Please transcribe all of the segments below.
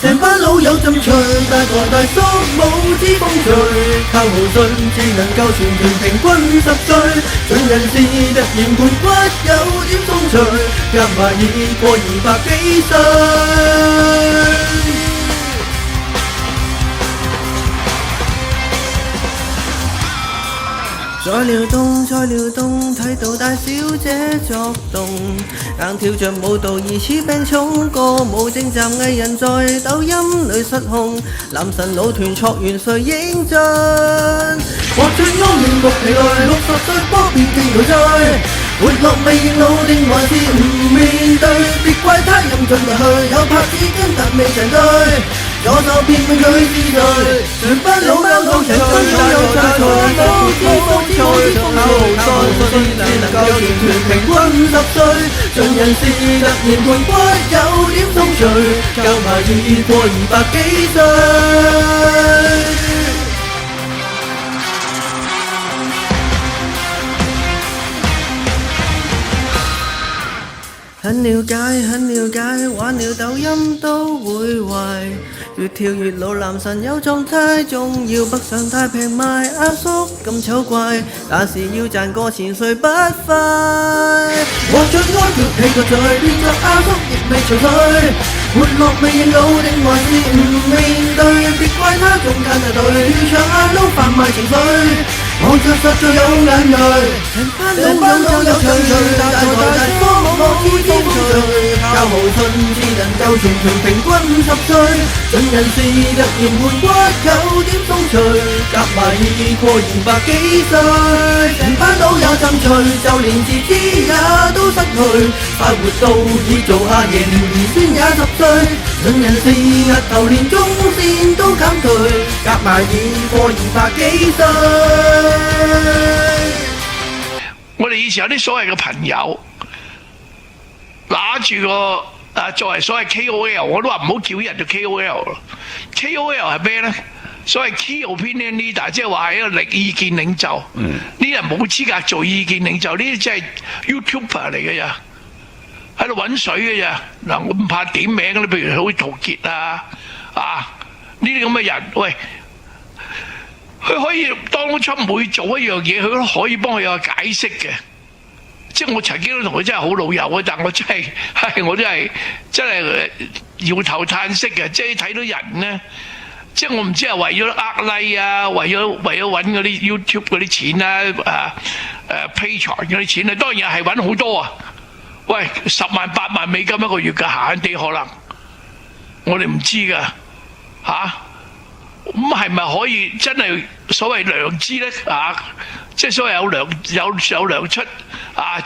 成班老友浸趣，大台大叔冇知風趣，靠豪信至能夠全團平均10歲，盡人事突然盤骨有點鬆脆，夾埋已過200幾歲。再撩動，睇到大小姐作動，硬跳着舞蹈疑似病重，歌舞精湛藝人在抖音裏失控，男神老團錯完誰應盡？獲盡安眠伏疲累，60歲波變勁陶醉，活落未認老定還是唔面對？別怪他飲盡落去，有拍子跟但未成對。左手邊問佢是誰？全班老友都齊追，大有才才，冇知風趣，靠豪信只能夠全團平均10歲，盡人事突然盤骨有點鬆脆，夾埋已過200幾歲。很了解，玩了抖音都會壞，越跳越老，男神有狀態，仲要北上太平賣，阿叔咁醜怪，但是要賺個錢誰不快？獲盡安脫起個罪，變作阿叔亦未除退，活落未認老定還是唔面對？別怪他仲揀大隊，唱阿撈販賣情緒。望着實在有眼淚，成班老友唱趣，大台大叔冇知風趣，靠豪信至能夠全團平均10歲，盡人事突然盤骨有點鬆脆，夾埋已過200幾歲，成班老友浸趣，就連自知也都失去，快活到已做下爺年兒孫也10歲，盡人事額頭連中線都減退，夾埋已過200幾歲。我哋以前有啲所謂嘅朋友，拿住個作為所謂 KOL， 我都話唔好叫人做 KOL 咯。KOL 係咩呢？所謂 Key Opinion Leader， 即係話係一個意見領袖。呢啲人冇資格做意見領袖，呢啲真係 YouTuber 嚟嘅咋，喺度揾水嘅咋。嗱，我唔怕點名嘅，譬如好似陶傑呢啲咁嘅人，喂。佢可以當初每做一樣嘢，佢都可以幫佢有個解釋嘅。即係我曾經都同佢真係好老友啊，但我真係搖頭嘆息嘅。即係睇到人咧，即係我唔知係為咗呃 like 啊，為咗揾嗰啲 YouTube 嗰啲錢啊，Patreon 嗰啲錢啊，當然係揾好多啊。喂，10萬8萬美金一個月㗎，閒閒地可能，我哋唔知㗎嚇。咁係咪可以真係所謂良知咧？即係所謂有糧出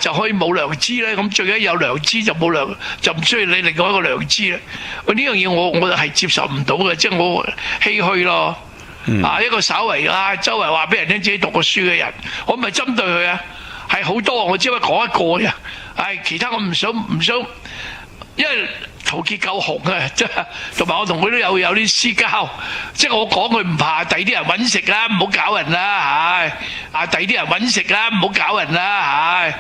就可以冇良知咧？咁最緊有良知就冇良，就唔需要你另外一個良知咧。喂，呢樣嘢我係接受唔到嘅，即係我唏噓咯。一個稍為周圍話俾人聽自己讀過書嘅人，我唔係針對佢啊，係好多，我只係講一個啫。其他我唔想，因為陶傑夠紅啊，即係同埋我同佢都有啲私交，即係我講佢唔怕，第啲人揾食啦，唔好搞人啦，第啲人揾食啦，唔好搞人啦，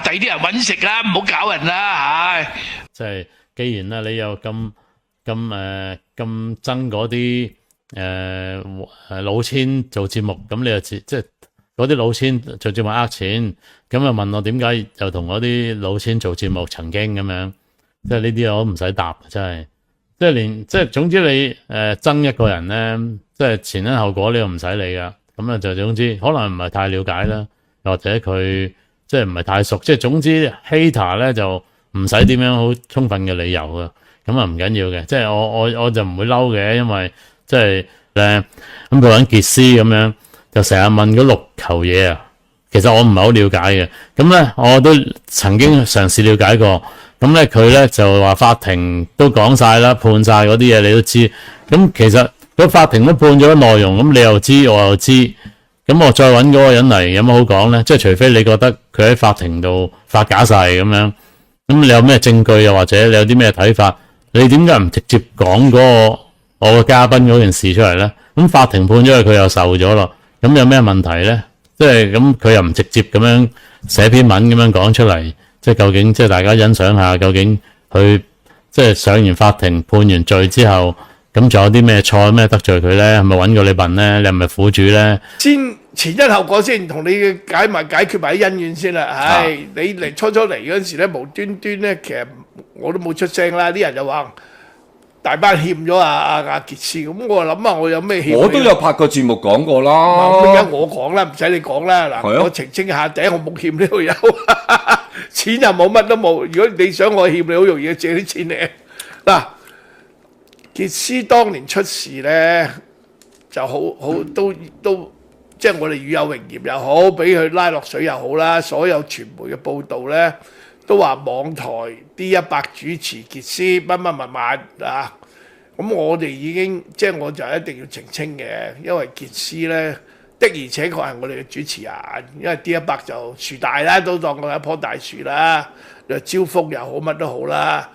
第啲人揾食啦，唔好搞人啦，即係既然你又咁憎嗰啲老千做節目，咁你又即係嗰啲老千做節目呃錢，咁又問我點解又同嗰啲老千做節目曾經咁樣？即係呢啲我都唔使答，真係，即係總之你憎一個人咧，即係前因後果你又唔使理噶，咁啊就總之可能唔係太了解啦，或者佢即係唔係太熟，即係總之 hater 咧就唔使點樣好充分嘅理由噶，咁啊唔緊要嘅，即係我就唔會嬲嘅，因為即係咁佢揾傑斯咁樣就成日問嗰6球嘢啊，其實我唔係好了解嘅，咁咧我都曾經嘗試了解過。咁咧佢咧就話法庭都講晒啦，判晒嗰啲嘢你都知。咁其實個法庭都判咗內容，咁你又知我又知。咁我再揾嗰個人嚟有乜好講咧？即係除非你覺得佢喺法庭度發假誓咁樣。咁你有咩證據又或者你有啲咩睇法？你點解唔直接講嗰個我嘅嘉賓嗰件事出嚟咧？咁法庭判咗佢又受咗咯，咁有咩問題咧？即係咁佢又唔直接咁樣寫篇文咁樣講出嚟，即係究竟即係大家欣賞下，究竟佢即係上完法庭判完罪之後，咁仲有啲咩錯咩得罪佢咧？係咪揾過你笨咧？你係咪苦主咧？先前因後果先，同你解決埋啲恩怨先啦。唉，你嚟初嚟嗰陣時咧，無端端咧，其實我都冇出聲啦，啲人就話大班欠咗阿傑斯，咁我諗下我有咩欠？我都有拍過節目講過啦。咁而家我講啦，唔使你講啦。嗱，係啊我澄清下，第一我冇欠呢度有，錢又冇，乜都冇。如果你想我欠你，好容易借啲錢嚟。嗱，傑斯當年出事咧，就好都即係我哋與有榮焉又好，俾佢拉落水又好啦。所有傳媒嘅報導咧，都話網台 D100 主持傑斯乜啊！咁我哋已經即係我就一定要澄清嘅，因為傑斯咧的而且確係我哋嘅主持人，因為 D100 就樹大啦，都當佢一棵大樹啦，又招風又好乜都好啦。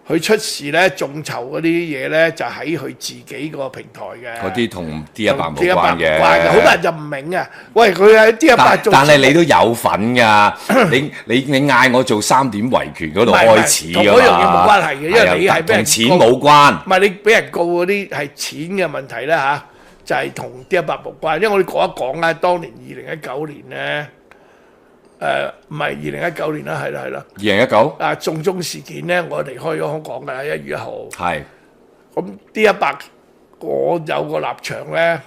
佢出事咧，眾籌嗰啲嘢咧，就喺佢自己個平台嘅。嗰啲同 D100 冇關嘅，好多人就唔明啊！喂，佢喺 D100 做，但係你都有份㗎。你嗌我做3點維權嗰度開始㗎嘛？同嗰樣嘢冇關係嘅，因為你係俾人同錢冇關。唔係你俾人告嗰啲係錢嘅問題啦嚇，就係同 D100 冇關。因為我哋講一講啦，當年2019年咧。唔係2019年啦，係啦。2019啊，送中事件咧，我離開咗香港㗎啦，1月1號。係。咁 D100，我有個立場咧，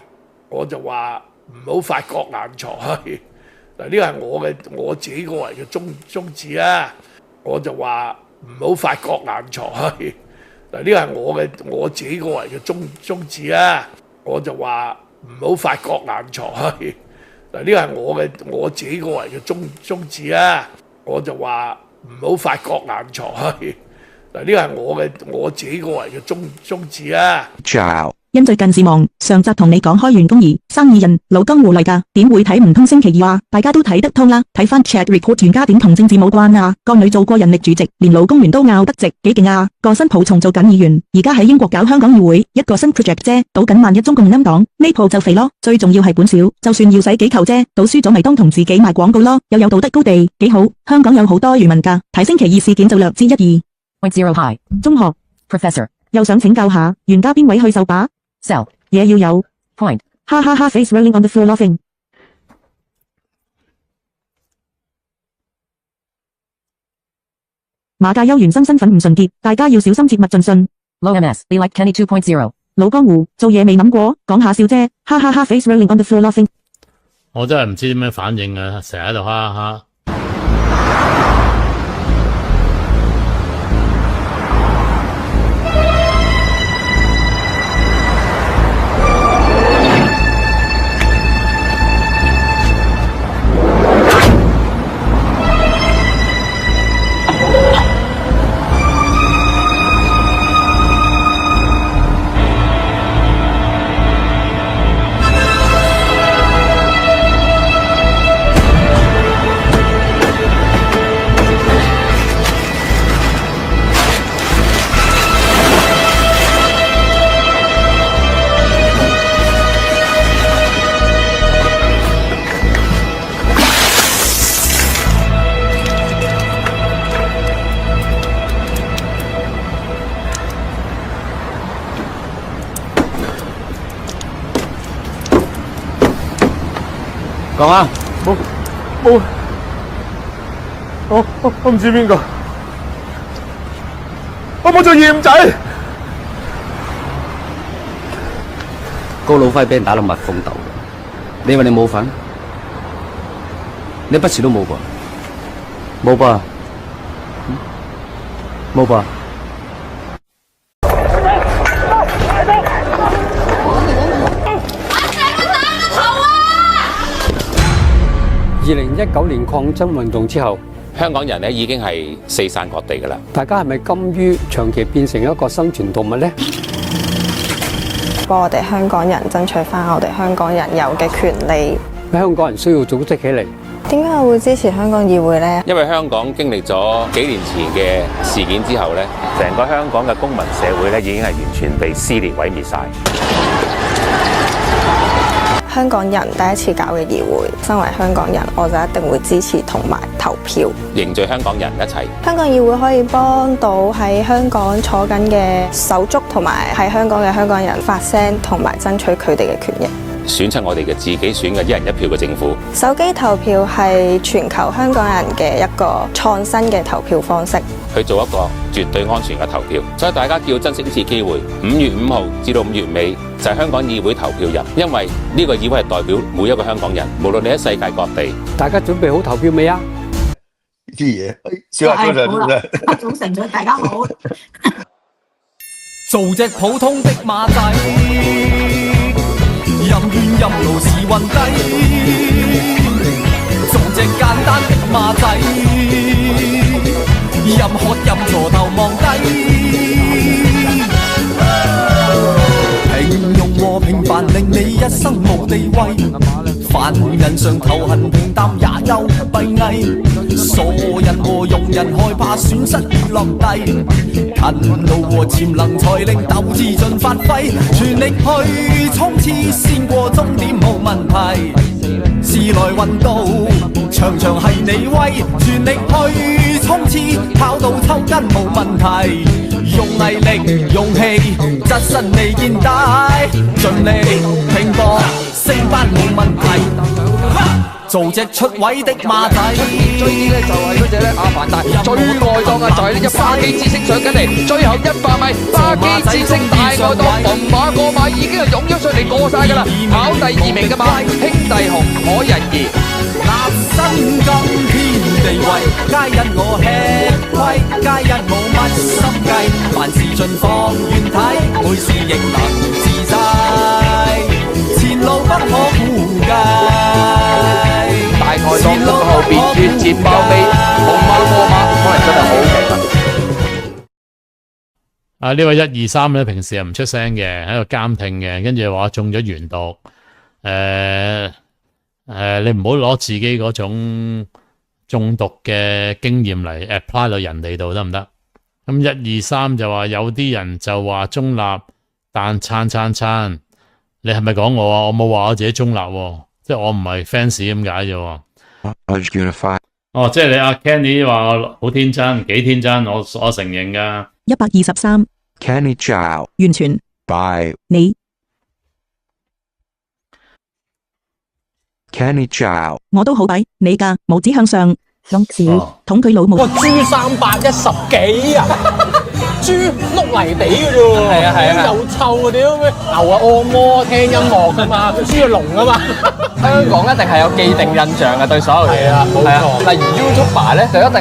我就話唔好發國難財。嗱，呢個係我自己個人嘅宗旨啦。我就話唔好發國難財。嗱，呢個係我自己個人嘅宗旨啦。我就話唔好發國難財。嗱，呢個係我自己個人嘅宗旨啦，我就話唔好發國難財。嗱，呢個係我自己個人嘅宗旨啦。因最近事忙，上集同你講開完公義，生意人老江湖嚟㗎，點會睇唔通星期二啊？大家都睇得通啦，睇翻 chat report 原家點同政治冇關啊？個女做過人力主席，連老公員都拗得直，幾勁啊！個新抱仲做緊議員，而家喺英國搞香港議會，一個新 project 啫，賭緊萬一中共冧黨，呢鋪就肥咯。最重要係本少，就算要使幾球啫，賭輸咗咪當同自己賣廣告咯，又有道德高地，幾好。香港有好多漁民㗎，睇星期二事件就略知一二。0 High 中學 Professor 又想請教下，袁家邊位去受把？ Sell 嘢要有 Point 哈哈哈 face rolling on the floor laughing。馬介休原生身份唔純潔，大家要小心切勿盡信。 Low MS Be Like Kenny 2.0老江湖做嘢未諗過，講下笑啫，哈哈哈 face rolling on the floor laughing。我真係唔知點樣反應啊，成日喺度哈哈哈。講啊！冇，我唔知邊個，我冇做鹽仔。高老輝俾人打到蜜蜂竇，你話你冇份？你一筆錢都冇噃？冇噃？冇噃？2019年抗爭運動之後，香港人咧已經係四散各地㗎啦。大家係咪甘於長期變成一個生存動物呢？幫我哋香港人爭取返我哋香港人有嘅權利。香港人需要組織起嚟，點解我會支持香港議會呢？因為香港經歷咗幾年前嘅事件之後呢，成個香港嘅公民社會呢已經係完全被撕裂毀滅晒。香港人第一次搞嘅議會，身為香港人，我就一定會支持同埋投票，凝聚香港人一齊。香港議會可以幫到喺香港坐緊嘅手足同埋喺香港嘅香港人發聲，同埋爭取佢哋嘅權益。選出我哋嘅自己選嘅一人一票嘅政府。手機投票係全球香港人嘅一個創新嘅投票方式，去做一個絕對安全嘅投票，所以大家叫珍惜呢次機會。5月5號至到5月尾就係香港議會投票日，因為呢個議會係代表每一個香港人，無論你喺世界各地。大家準備好投票未啊？啲嘢，小華早晨，早晨早，大家好。做隻普通的馬仔，任怨任勞是運低，做隻簡單的馬仔，任喝任坐頭望低。平庸和平凡令你一生無地位，凡人上頭痕平淡也有閉翳，傻人和庸人害怕損失而落地，勤勞和潛能才令鬥志盡發揮，全力去衝刺先過終點冇問題，時來運到場場係你威，全力去衝刺跑到抽筋冇問題，用毅力勇氣側身嚟現帶，盡力拼搏升班冇問題，做隻出位的馬仔。追啲咧就係嗰隻咧阿凡達，最外檔嘅就係呢隻巴基之星上緊嚟，最後100米巴基之星大外檔逢馬過馬已經係湧咗上嚟過晒㗎啦，跑第2名嘅馬兄弟熊可人兒。立身今天地位，皆因我吃虧，皆因我乜心計，凡事盡放遠睇，每事亦能自制，前路不可估計。大外檔咁後邊遠接包尾，紅馬過馬，可能真係好勁啊！呢位123咧，平時係唔出聲嘅，喺度監聽嘅，跟住話中咗鉛毒，你唔好攞自己嗰種中毒嘅經驗嚟 apply 到人哋度得唔得？咁123就話有啲人就話中立，但撐，你係咪講我啊？我冇話我自己中立喎，即係我唔係 fans 咁解啫。哦，即係你阿 Kenny 話我好天真，幾天真，我承認㗎。123 Kenny Chow 完全 by 你 Kenny Chow 我都好抵你㗎，拇指向上，用小捅佢老母。豬310幾啊！豬碌泥地嘅啫喎，係啊，又臭啊屌咩！牛啊按摩聽音樂㗎嘛，豬啊聾啊嘛。香港一定係有既定印象嘅對所有嘢，係啊，冇錯。例如 YouTuber 咧，就一定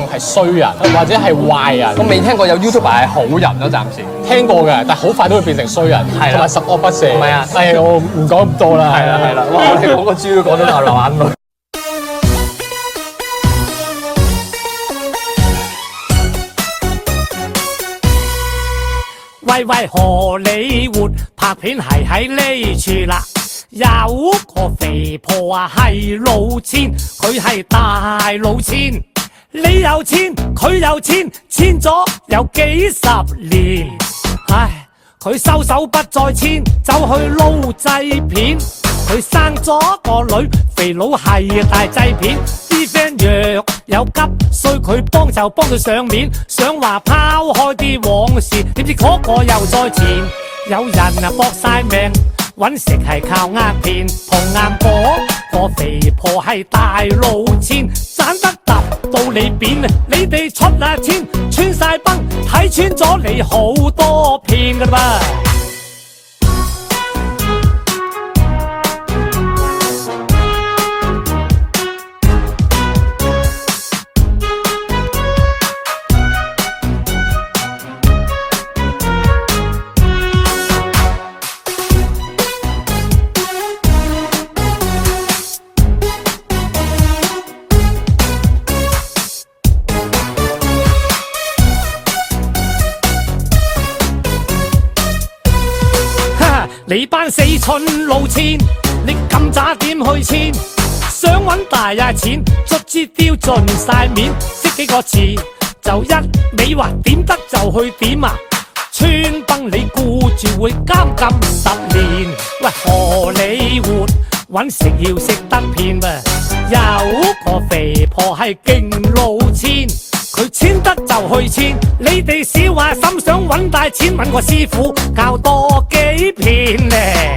係衰人或者係壞人。我未聽過有 YouTuber 係好人咯，暫時聽過嘅，但係好快都會變成衰人，同埋十惡不赦。唔係啊，我唔講咁多啦。係啦，哇！我哋講個豬都講得流眼淚。喂，荷里活拍片係喺呢處啦，有個肥婆啊係老千，佢係大老千，你有錢佢有錢，簽咗有幾10年，唉，佢收手不再簽，走去撈製片，佢生咗個女，肥佬係大製片，啲 friend 若有急需佢幫就幫佢上面，想話拋開啲往事，點知嗰個又再前，有人啊搏晒命，揾食係靠呃騙，同硬嗰個肥婆係大老千，賺得揼到你扁啊！你哋出啊千，穿晒崩，睇穿咗你好多騙㗎啦噃。你班死蠢老千，你咁渣點去簽？想揾大呀錢，卒之丟盡晒面，識幾個字就一味話點得就去點啊！穿崩你顧住會監禁10年，喂荷里活揾食要識得騙噃，有個肥婆係勁撈錢，佢簽得就去簽，你哋小話心想揾大錢，揾個師傅教多幾片咧。